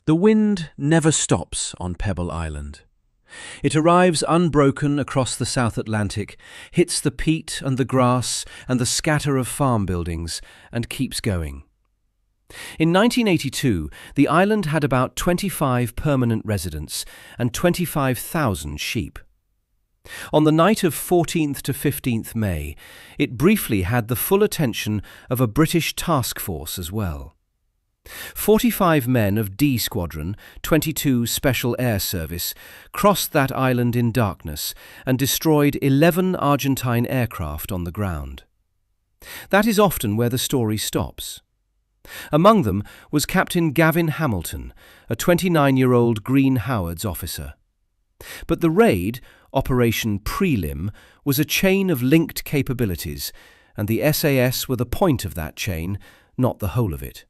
The wind never stops on Pebble Island. It arrives unbroken across the South Atlantic, hits the peat and the grass and the scatter of farm buildings, and keeps going. In 1982, the island had about 25 permanent residents and 25,000 sheep. On the night of 14th to 15th May, it briefly had the full attention of a British task force as well. 45 men of D Squadron, 22 Special Air Service, crossed that island in darkness and destroyed 11 Argentine aircraft on the ground. That is often where the story stops. Among them was Captain Gavin Hamilton, a 29-year-old Green Howards officer. But the raid, Operation PRELIM, was a chain of linked capabilities, and the SAS were the point of that chain, not the whole of it.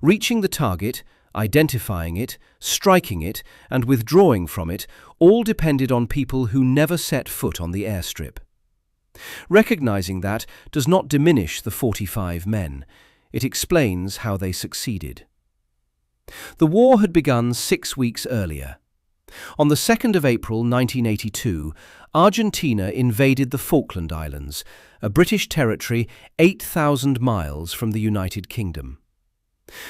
Reaching the target, identifying it, striking it, and withdrawing from it all depended on people who never set foot on the airstrip. Recognizing that does not diminish the 45 men. It explains how they succeeded. The war had begun 6 weeks earlier. On the 2nd of April 1982, Argentina invaded the Falkland Islands, a British territory 8,000 miles from the United Kingdom.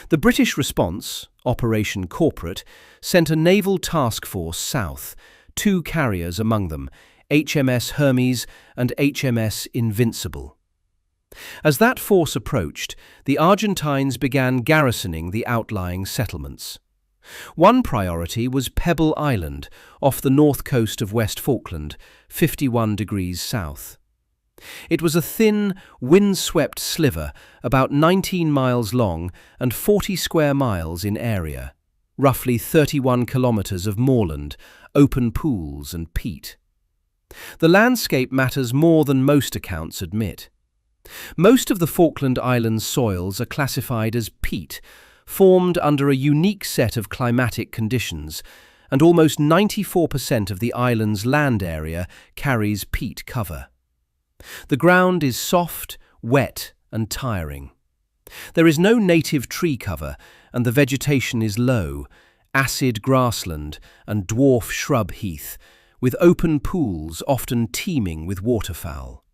The British response, Operation Corporate, sent a naval task force south, 2 carriers among them, HMS Hermes and HMS Invincible. As that force approached, the Argentines began garrisoning the outlying settlements. One priority was Pebble Island, off the north coast of West Falkland, 51 degrees south. It was a thin, wind-swept sliver, about 19 miles long and 40 square miles in area, roughly 31 kilometres of moorland, open pools and peat. The landscape matters more than most accounts admit. Most of the Falkland Islands soils are classified as peat, formed under a unique set of climatic conditions, and almost 94% of the island's land area carries peat cover. The ground is soft, wet and tiring. There is no native tree cover and the vegetation is low, acid grassland and dwarf shrub heath, with open pools often teeming with waterfowl.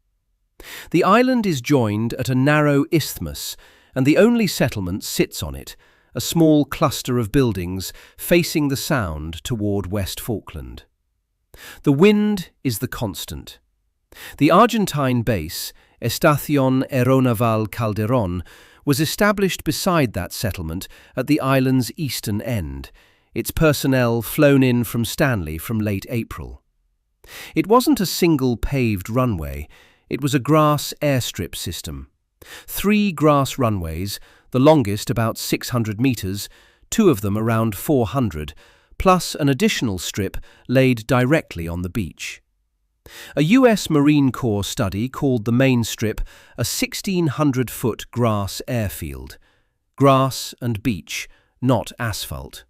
The island is joined at a narrow isthmus and the only settlement sits on it, a small cluster of buildings facing the sound toward West Falkland. The wind is the constant. The Argentine base, Estación Aeronaval Calderón, was established beside that settlement at the island's eastern end, its personnel flown in from Stanley from late April. It wasn't a single paved runway, it was a grass airstrip system. 3 grass runways, the longest about 600 metres, 2 of them around 400, plus an additional strip laid directly on the beach. A US Marine Corps study called the main strip a 1,600-foot grass airfield. Grass and beach, not asphalt.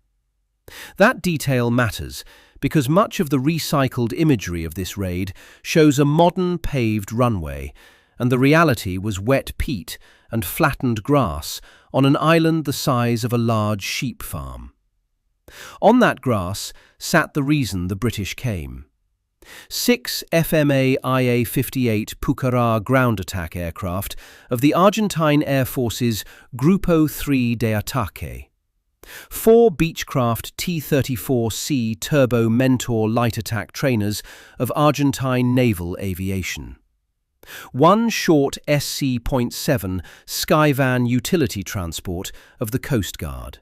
That detail matters because much of the recycled imagery of this raid shows a modern paved runway, and the reality was wet peat and flattened grass on an island the size of a large sheep farm. On that grass sat the reason the British came. 6 FMA IA-58 Pucará ground attack aircraft of the Argentine Air Force's Grupo 3 de Ataque. 4 Beechcraft T-34C Turbo Mentor light attack trainers of Argentine Naval Aviation. 1 short SC.7 Skyvan utility transport of the Coast Guard.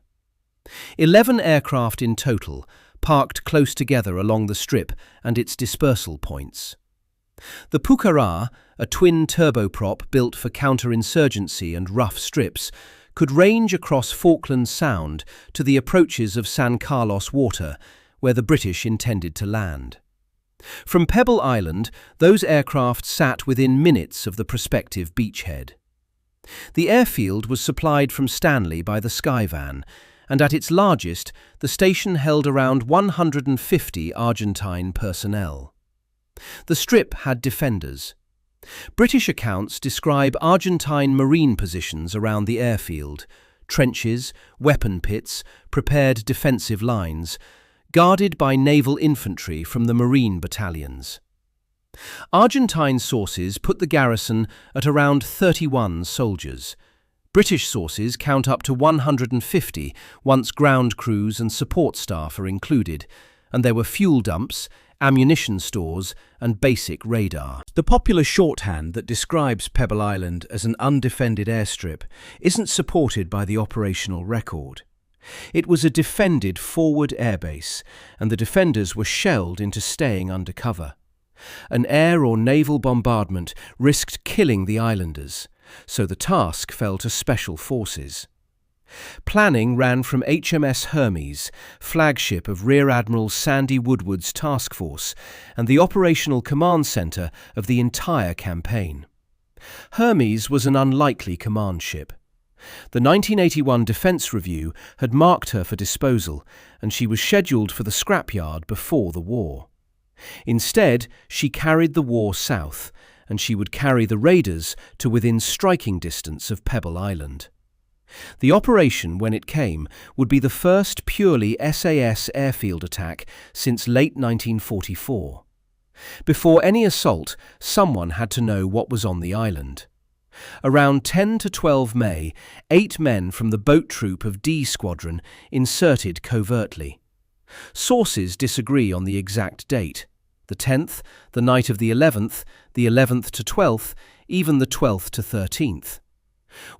11 aircraft in total, parked close together along the strip and its dispersal points. The Pucará, a twin turboprop built for counterinsurgency and rough strips, could range across Falkland Sound to the approaches of San Carlos Water, where the British intended to land. From Pebble Island, those aircraft sat within minutes of the prospective beachhead. The airfield was supplied from Stanley by the Skyvan, and at its largest, the station held around 150 Argentine personnel. The strip had defenders. British accounts describe Argentine marine positions around the airfield, trenches, weapon pits, prepared defensive lines, guarded by naval infantry from the marine battalions. Argentine sources put the garrison at around 31 soldiers. British sources count up to 150 once ground crews and support staff are included, and there were fuel dumps, ammunition stores and basic radar. The popular shorthand that describes Pebble Island as an undefended airstrip isn't supported by the operational record. It was a defended forward airbase, and the defenders were shelled into staying under cover. An air or naval bombardment risked killing the islanders, so the task fell to special forces. Planning ran from HMS Hermes, flagship of Rear Admiral Sandy Woodward's task force and the operational command centre of the entire campaign. Hermes was an unlikely command ship. The 1981 Defence Review had marked her for disposal, and she was scheduled for the scrapyard before the war. Instead, she carried the war south, and she would carry the raiders to within striking distance of Pebble Island. The operation, when it came, would be the first purely SAS airfield attack since late 1944. Before any assault, someone had to know what was on the island. Around 10 to 12 May, 8 men from the boat troop of D Squadron inserted covertly. Sources disagree on the exact date. The 10th, the night of the 11th to 12th, even the 12th to 13th.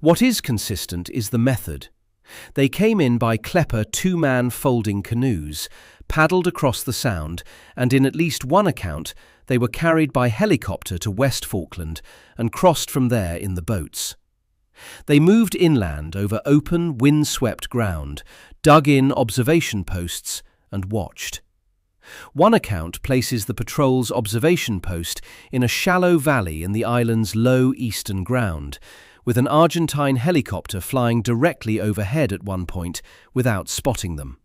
What is consistent is the method. They came in by Klepper two-man folding canoes, paddled across the Sound, and in at least one account, they were carried by helicopter to West Falkland and crossed from there in the boats. They moved inland over open, wind-swept ground, dug in observation posts, and watched. One account places the patrol's observation post in a shallow valley in the island's low eastern ground, with an Argentine helicopter flying directly overhead at one point without spotting them.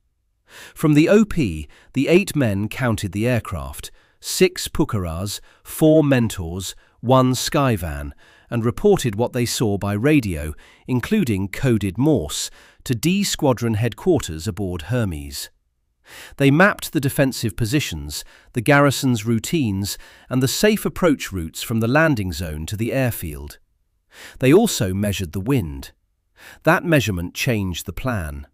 From the OP, the 8 men counted the aircraft, 6 Pucaras, 4 Mentors, 1 Skyvan, and reported what they saw by radio, including coded Morse, to D Squadron headquarters aboard Hermes. They mapped the defensive positions, the garrison's routines, and the safe approach routes from the landing zone to the airfield. They also measured the wind. That measurement changed the plan.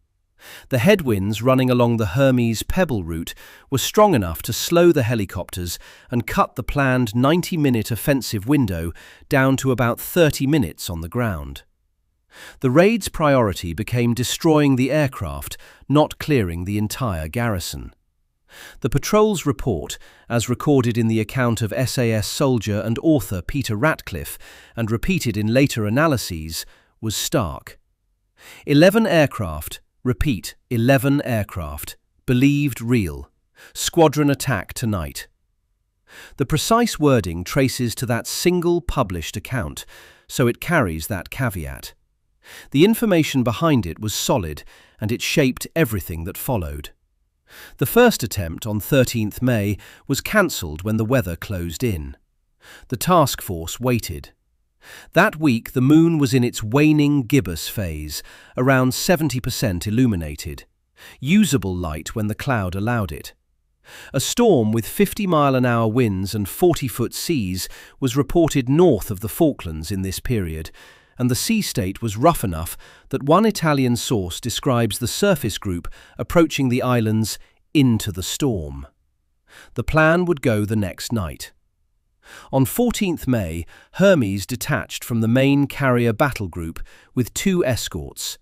The headwinds running along the Hermes Pebble route were strong enough to slow the helicopters and cut the planned 90-minute offensive window down to about 30 minutes on the ground. The raid's priority became destroying the aircraft, not clearing the entire garrison. The patrol's report, as recorded in the account of SAS soldier and author Peter Ratcliffe and repeated in later analyses, was stark. 11 aircraft, repeat, 11 aircraft, believed real. Squadron attack tonight. The precise wording traces to that single published account, so it carries that caveat. The information behind it was solid, and it shaped everything that followed. The first attempt on 13th May was cancelled when the weather closed in. The task force waited. That week the moon was in its waning gibbous phase, around 70% illuminated, usable light when the cloud allowed it. A storm with 50-mile-an-hour winds and 40-foot seas was reported north of the Falklands in this period, and the sea state was rough enough that one Italian source describes the surface group approaching the islands into the storm. The plan would go the next night. On 14th May, Hermes detached from the main carrier battle group with 2 escorts,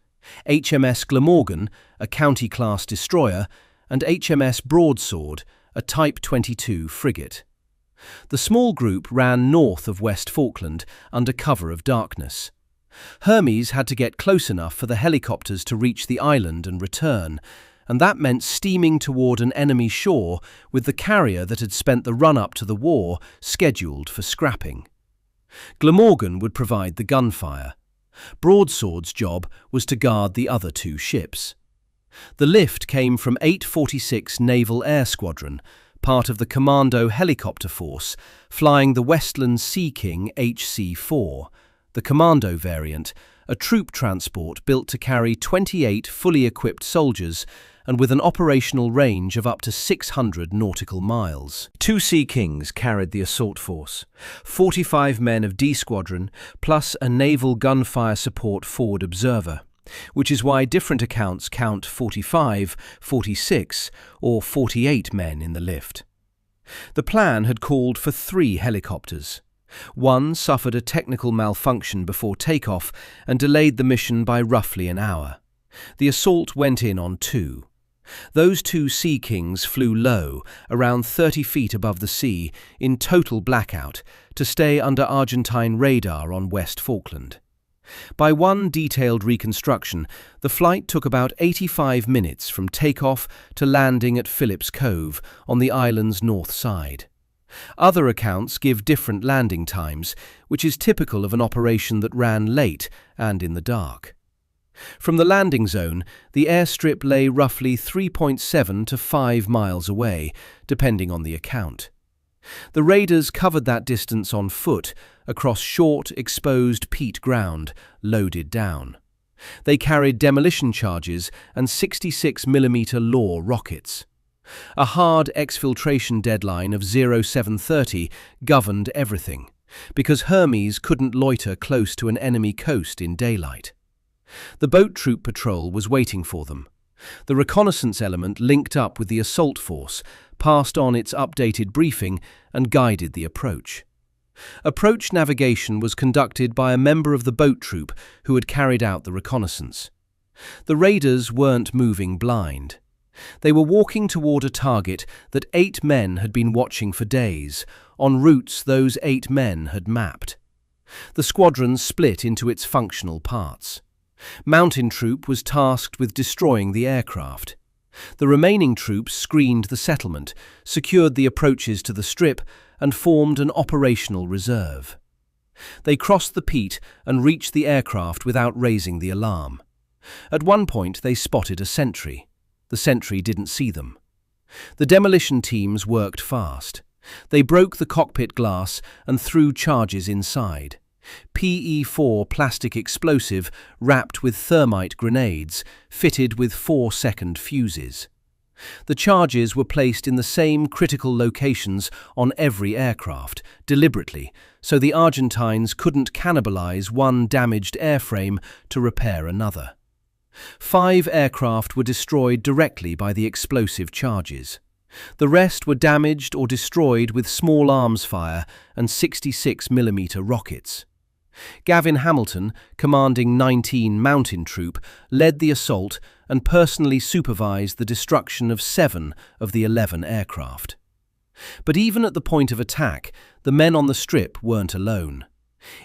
HMS Glamorgan, a County-class destroyer, and HMS Broadsword, a Type 22 frigate. The small group ran north of West Falkland under cover of darkness. Hermes had to get close enough for the helicopters to reach the island and return, and that meant steaming toward an enemy shore with the carrier that had spent the run-up to the war scheduled for scrapping. Glamorgan would provide the gunfire. Broadsword's job was to guard the other 2 ships. The lift came from 846 Naval Air Squadron, part of the Commando Helicopter Force, flying the Westland Sea King HC-4, the the Commando variant, a troop transport built to carry 28 fully equipped soldiers and with an operational range of up to 600 nautical miles. 2 Sea Kings carried the assault force, 45 men of D Squadron, plus a naval gunfire support forward observer, which is why different accounts count 45, 46, or 48 men in the lift. The plan had called for 3 helicopters. One suffered a technical malfunction before takeoff and delayed the mission by roughly an hour. The assault went in on 2. Those 2 Sea Kings flew low, around 30 feet above the sea, in total blackout, to stay under Argentine radar on West Falkland. By one detailed reconstruction, the flight took about 85 minutes from takeoff to landing at Phillips Cove on the island's north side. Other accounts give different landing times, which is typical of an operation that ran late and in the dark. From the landing zone, the airstrip lay roughly 3.7 to 5 miles away, depending on the account. The raiders covered that distance on foot, across short, exposed peat ground, loaded down. They carried demolition charges and 66mm Law rockets. A hard exfiltration deadline of 0730 governed everything, because Hermes couldn't loiter close to an enemy coast in daylight. The boat troop patrol was waiting for them. The reconnaissance element linked up with the assault force, passed on its updated briefing, and guided the approach. Approach navigation was conducted by a member of the boat troop who had carried out the reconnaissance. The raiders weren't moving blind. They were walking toward a target that 8 men had been watching for days, on routes those 8 men had mapped. The squadron split into its functional parts. Mountain Troop was tasked with destroying the aircraft. The remaining troops screened the settlement, secured the approaches to the strip, and formed an operational reserve. They crossed the peat and reached the aircraft without raising the alarm. At one point they spotted a sentry. The sentry didn't see them. The demolition teams worked fast. They broke the cockpit glass and threw charges inside. PE4 plastic explosive wrapped with thermite grenades, fitted with 4-second fuses. The charges were placed in the same critical locations on every aircraft, deliberately, so the Argentines couldn't cannibalize one damaged airframe to repair another. 5 aircraft were destroyed directly by the explosive charges. The rest were damaged or destroyed with small arms fire and 66mm rockets. Gavin Hamilton, commanding 19 Mountain Troop, led the assault and personally supervised the destruction of 7 of the 11 aircraft. But even at the point of attack, the men on the strip weren't alone.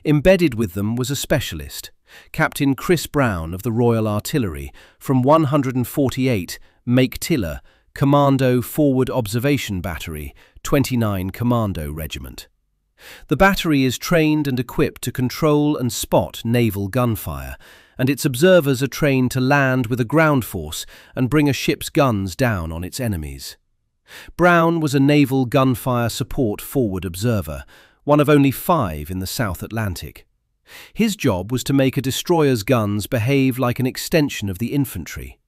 Embedded with them was a specialist, Captain Chris Brown of the Royal Artillery, from 148 Make Tiller Commando Forward Observation Battery, 29 Commando Regiment. The battery is trained and equipped to control and spot naval gunfire, and its observers are trained to land with a ground force and bring a ship's guns down on its enemies. Brown was a naval gunfire support forward observer, one of only 5 in the South Atlantic. His job was to make a destroyer's guns behave like an extension of the infantry.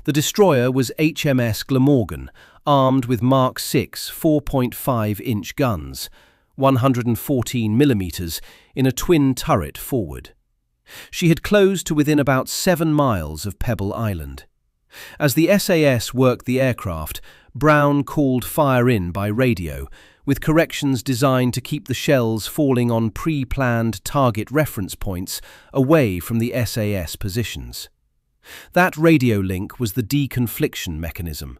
The destroyer was HMS Glamorgan, armed with Mark VI 4.5-inch guns, 114mm, in a twin turret forward. She had closed to within about 7 miles of Pebble Island. As the SAS worked the aircraft, Brown called fire in by radio, with corrections designed to keep the shells falling on pre-planned target reference points away from the SAS positions. That radio link was the deconfliction mechanism.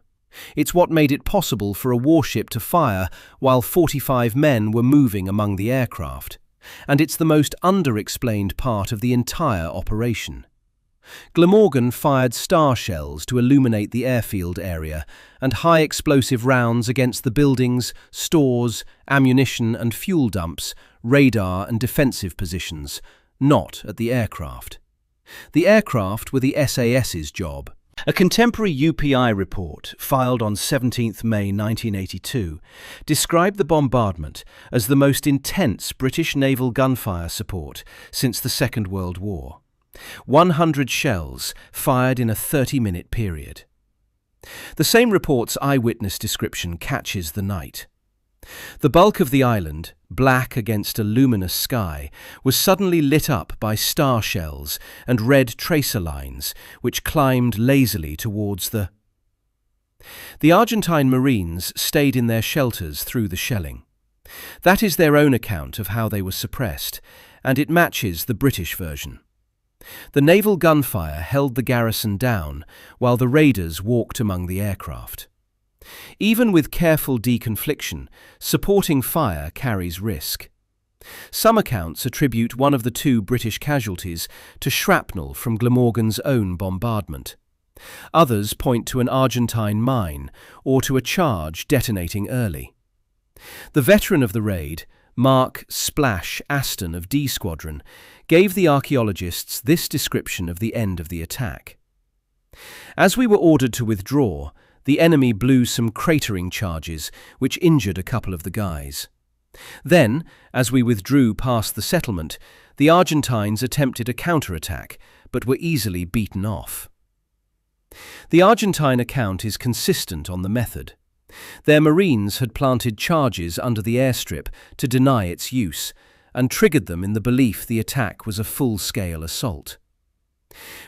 It's what made it possible for a warship to fire while 45 men were moving among the aircraft, and it's the most underexplained part of the entire operation. Glamorgan fired star shells to illuminate the airfield area and high explosive rounds against the buildings, stores, ammunition and fuel dumps, radar and defensive positions, not at the aircraft. The aircraft were the SAS's job. A contemporary UPI report, filed on 17th May 1982, described the bombardment as the most intense British naval gunfire support since the Second World War. 100 shells fired in a 30-minute period. The same report's eyewitness description catches the night. The bulk of the island, black against a luminous sky, was suddenly lit up by star shells and red tracer lines which climbed lazily towards the... The Argentine Marines stayed in their shelters through the shelling. That is their own account of how they were suppressed, and it matches the British version. The naval gunfire held the garrison down while the raiders walked among the aircraft. Even with careful deconfliction, supporting fire carries risk. Some accounts attribute one of the 2 British casualties to shrapnel from Glamorgan's own bombardment. Others point to an Argentine mine or to a charge detonating early. The veteran of the raid, Mark "Splash" Aston of D Squadron, gave the archaeologists this description of the end of the attack. As we were ordered to withdraw, the enemy blew some cratering charges which injured a couple of the guys. Then, as we withdrew past the settlement, the Argentines attempted a counterattack, but were easily beaten off. The Argentine account is consistent on the method. Their Marines had planted charges under the airstrip to deny its use, and triggered them in the belief the attack was a full-scale assault.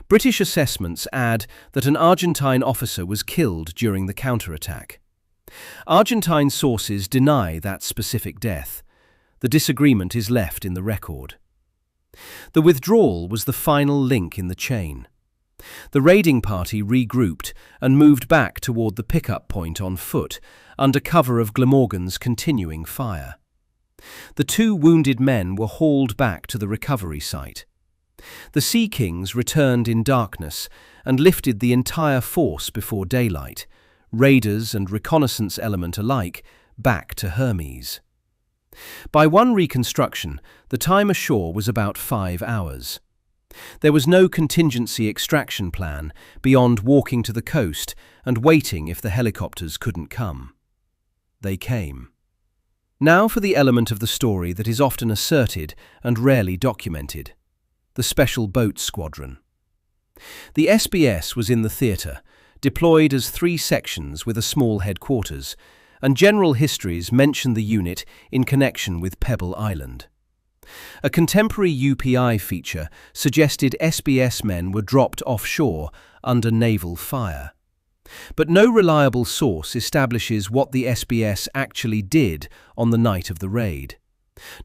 British assessments add that an Argentine officer was killed during the counterattack. Argentine sources deny that specific death. The disagreement is left in the record. The withdrawal was the final link in the chain. The raiding party regrouped and moved back toward the pickup point on foot, under cover of Glamorgan's continuing fire. The 2 wounded men were hauled back to the recovery site. The Sea Kings returned in darkness and lifted the entire force before daylight, raiders and reconnaissance element alike, back to Hermes. By one reconstruction, the time ashore was about 5 hours. There was no contingency extraction plan beyond walking to the coast and waiting if the helicopters couldn't come. They came. Now for the element of the story that is often asserted and rarely documented: the Special Boat Squadron. The SBS was in the theatre, deployed as 3 sections with a small headquarters, and general histories mention the unit in connection with Pebble Island. A contemporary UPI feature suggested SBS men were dropped offshore under naval fire. But no reliable source establishes what the SBS actually did on the night of the raid.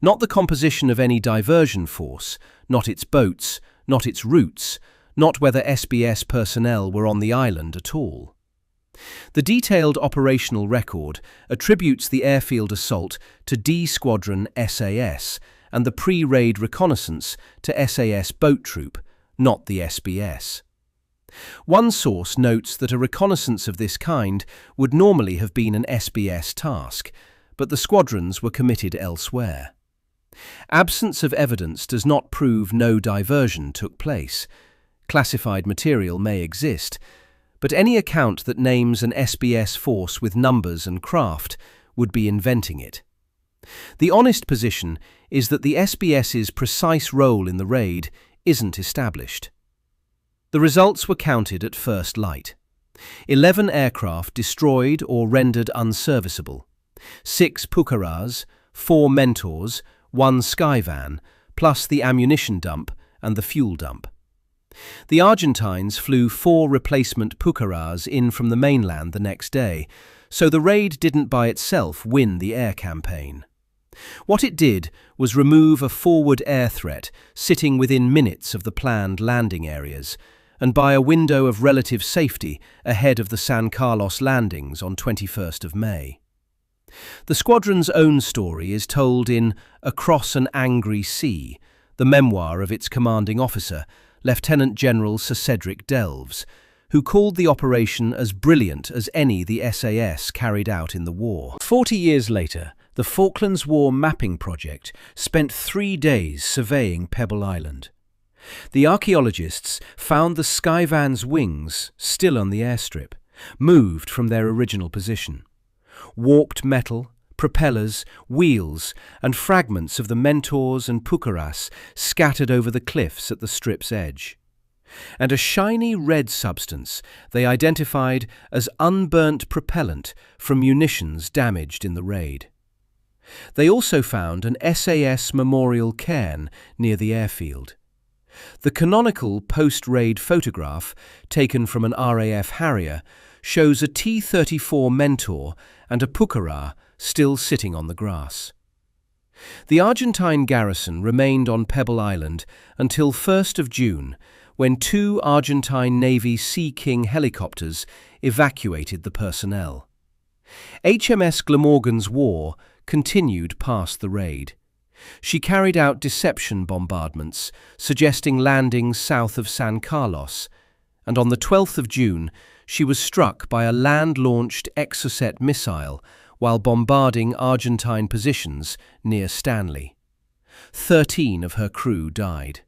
Not the composition of any diversion force, not its boats, not its routes, not whether SBS personnel were on the island at all. The detailed operational record attributes the airfield assault to D Squadron SAS and the pre-raid reconnaissance to SAS boat troop, not the SBS. One source notes that a reconnaissance of this kind would normally have been an SBS task, but the squadrons were committed elsewhere. Absence of evidence does not prove no diversion took place. Classified material may exist, but any account that names an SBS force with numbers and craft would be inventing it. The honest position is that the SBS's precise role in the raid isn't established. The results were counted at first light. 11 aircraft destroyed or rendered unserviceable, 6 Pucarás, 4 Mentors, 1 Skyvan, plus the ammunition dump and the fuel dump. The Argentines flew 4 replacement Pucarás in from the mainland the next day, so the raid didn't by itself win the air campaign. What it did was remove a forward air threat sitting within minutes of the planned landing areas, and by a window of relative safety ahead of the San Carlos landings on 21st of May. The squadron's own story is told in Across an Angry Sea, the memoir of its commanding officer, Lieutenant General Sir Cedric Delves, who called the operation as brilliant as any the SAS carried out in the war. 40 years later, the Falklands War Mapping Project spent 3 days surveying Pebble Island. The archaeologists found the Skyvan's wings still on the airstrip, moved from their original position. Warped metal, propellers, wheels, and fragments of the Mentors and Pucaras scattered over the cliffs at the strip's edge. And a shiny red substance they identified as unburnt propellant from munitions damaged in the raid. They also found an SAS memorial cairn near the airfield. The canonical post-raid photograph, taken from an RAF Harrier, shows a T-34 Mentor and a Pucara still sitting on the grass. The Argentine garrison remained on Pebble Island until 1st of June, when 2 Argentine Navy Sea King helicopters evacuated the personnel. HMS Glamorgan's war continued past the raid. She carried out deception bombardments, suggesting landings south of San Carlos, and on the 12th of June she was struck by a land-launched Exocet missile while bombarding Argentine positions near Stanley. 13 of her crew died.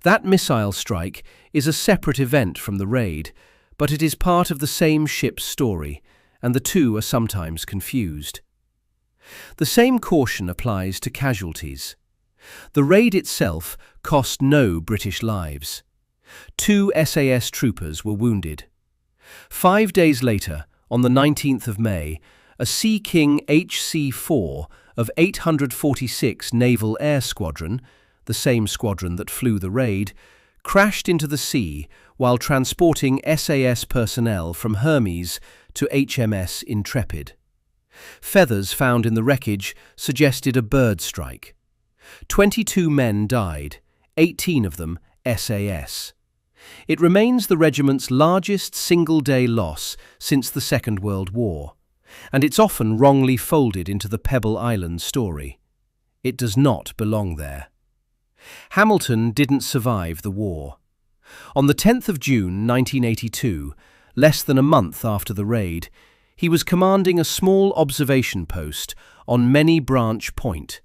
That missile strike is a separate event from the raid, but it is part of the same ship's story, and the two are sometimes confused. The same caution applies to casualties. The raid itself cost no British lives. 2 SAS troopers were wounded. 5 days later, on the 19th of May, a Sea King HC-4 of 846 Naval Air Squadron, the same squadron that flew the raid, crashed into the sea while transporting SAS personnel from Hermes to HMS Intrepid. Feathers found in the wreckage suggested a bird strike. 22 men died, 18 of them SAS. It remains the regiment's largest single-day loss since the Second World War, and it's often wrongly folded into the Pebble Island story. It does not belong there. Hamilton didn't survive the war. On the 10th of June 1982, less than a month after the raid, he was commanding a small observation post on Many Branch Point,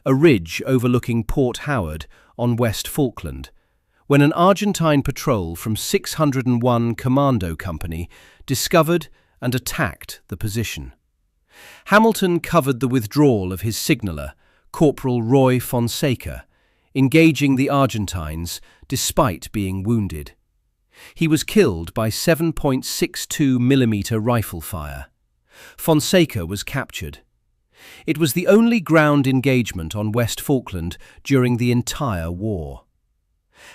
a ridge overlooking Port Howard on West Falkland, when an Argentine patrol from 601 Commando Company discovered and attacked the position. Hamilton covered the withdrawal of his signaller, Corporal Roy Fonseca, engaging the Argentines despite being wounded. He was killed by 7.62mm rifle fire. Fonseca was captured. It was the only ground engagement on West Falkland during the entire war.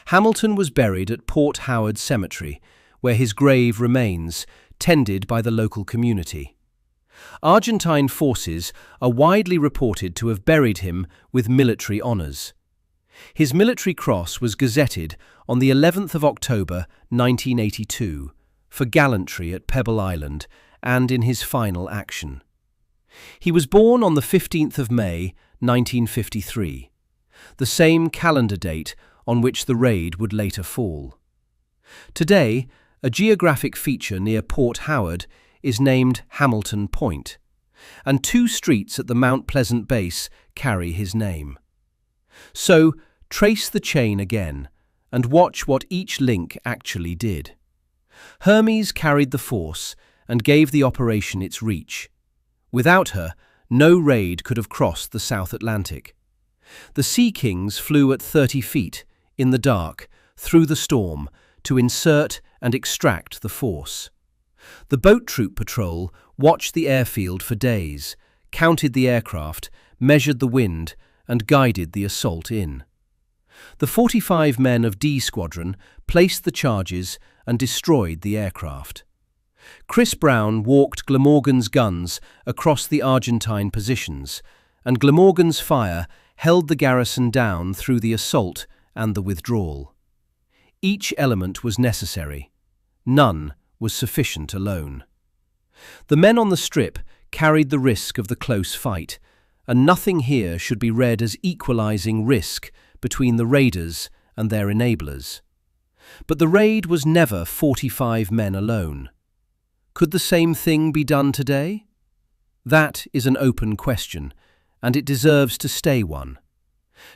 Hamilton was buried at Port Howard Cemetery, where his grave remains, tended by the local community. Argentine forces are widely reported to have buried him with military honours. His military cross was gazetted on the 11th of October 1982 for gallantry at Pebble Island and in his final action. He was born on the 15th of May 1953, the same calendar date on which the raid would later fall. Today, a geographic feature near Port Howard is named Hamilton Point, and 2 streets at the Mount Pleasant base carry his name. So, trace the chain again and watch what each link actually did. Hermes carried the force and gave the operation its reach. Without her, no raid could have crossed the South Atlantic. The Sea Kings flew at 30 feet, in the dark, through the storm, to insert and extract the force. The boat troop patrol watched the airfield for days, counted the aircraft, measured the wind, and guided the assault in. The 45 men of D Squadron placed the charges and destroyed the aircraft. Chris Brown walked Glamorgan's guns across the Argentine positions, and Glamorgan's fire held the garrison down through the assault and the withdrawal. Each element was necessary. None was sufficient alone. The men on the strip carried the risk of the close fight, and nothing here should be read as equalizing risk between the raiders and their enablers. But the raid was never 45 men alone. Could the same thing be done today? That is an open question, and it deserves to stay one.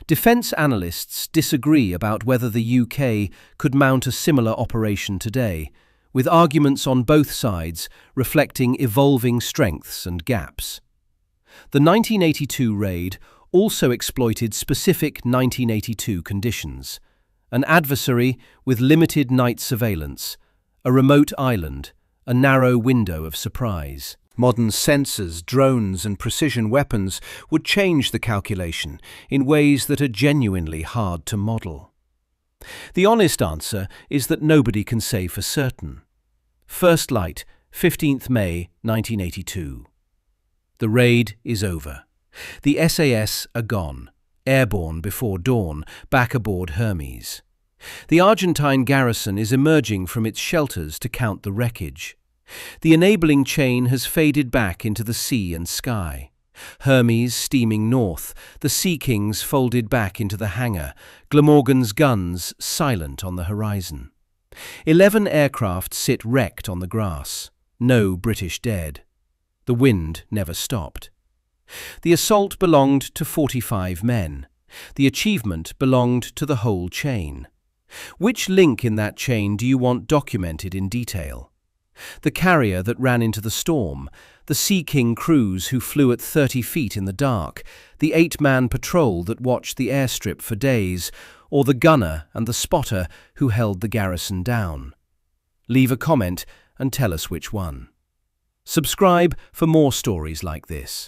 Defence analysts disagree about whether the UK could mount a similar operation today, with arguments on both sides reflecting evolving strengths and gaps. The 1982 raid also exploited specific 1982 conditions: an adversary with limited night surveillance, a remote island, a narrow window of surprise. Modern sensors, drones and precision weapons would change the calculation in ways that are genuinely hard to model. The honest answer is that nobody can say for certain. First light, 15th May 1982. The raid is over. The SAS are gone, airborne before dawn, back aboard Hermes. The Argentine garrison is emerging from its shelters to count the wreckage. The enabling chain has faded back into the sea and sky. Hermes steaming north, the Sea Kings folded back into the hangar, Glamorgan's guns silent on the horizon. 11 aircraft sit wrecked on the grass. No British dead. The wind never stopped. The assault belonged to 45 men. The achievement belonged to the whole chain. Which link in that chain do you want documented in detail? The carrier that ran into the storm, the Sea King crews who flew at 30 feet in the dark, the 8-man patrol that watched the airstrip for days, or the gunner and the spotter who held the garrison down? Leave a comment and tell us which one. Subscribe for more stories like this.